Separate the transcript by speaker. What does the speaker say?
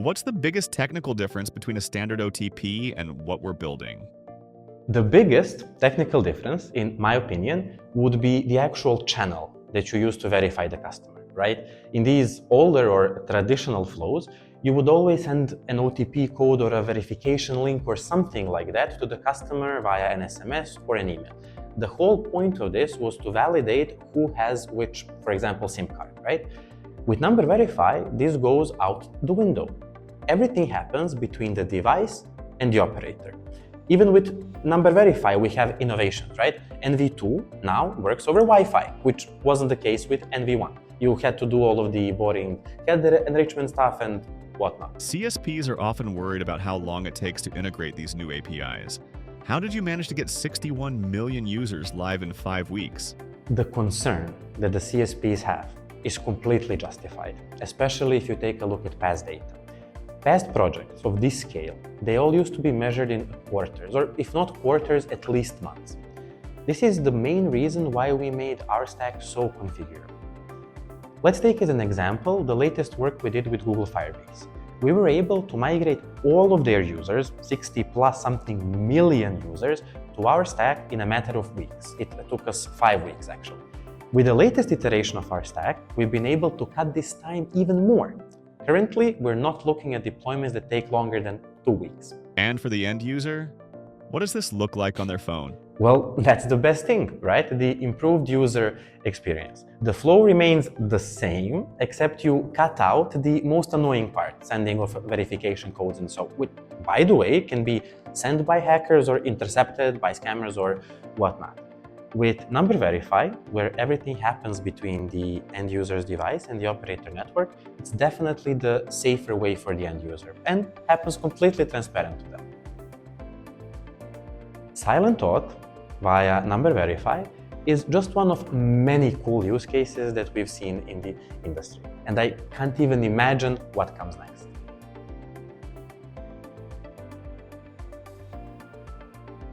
Speaker 1: What's the biggest technical difference between a standard OTP and what we're building?
Speaker 2: The biggest technical difference, in my opinion, would be the actual channel that you use to verify the customer, right? In these older or traditional flows, you would always send an OTP code or a verification link or something like that to the customer via an SMS or an email. The whole point of this was to validate who has which, for example, SIM card, right? With Number Verify, this goes out the window. Everything happens between the device and the operator. Even with Number Verify, we have innovations, right? NV2 now works over Wi-Fi, which wasn't the case with NV1. You had to do all of the boring header enrichment stuff and whatnot.
Speaker 1: CSPs are often worried about how long it takes to integrate these new APIs. How did you manage to get 61 million users live in 5 weeks?
Speaker 2: The concern that the CSPs have is completely justified, especially if you take a look at past data. Past projects of this scale, they all used to be measured in quarters, or if not quarters, at least months. This is the main reason why we made our stack so configurable. Let's take as an example the latest work we did with Google Firebase. We were able to migrate all of their users, 60 plus something million users, to our stack in a matter of weeks. It took us 5 weeks actually. With the latest iteration of our stack, we've been able to cut this time even more. Currently, we're not looking at deployments that take longer than 2 weeks.
Speaker 1: And for the end user, what does this look like on their phone?
Speaker 2: Well, that's the best thing, right? The improved user experience. The flow remains the same, except you cut out the most annoying part, sending of verification codes and so, which, by the way, can be sent by hackers or intercepted by scammers or whatnot. With Number Verify, where everything happens between the end user's device and the operator network, it's definitely the safer way for the end user and happens completely transparent to them. Silent Auth via Number Verify is just one of many cool use cases that we've seen in the industry, and I can't even imagine what comes next.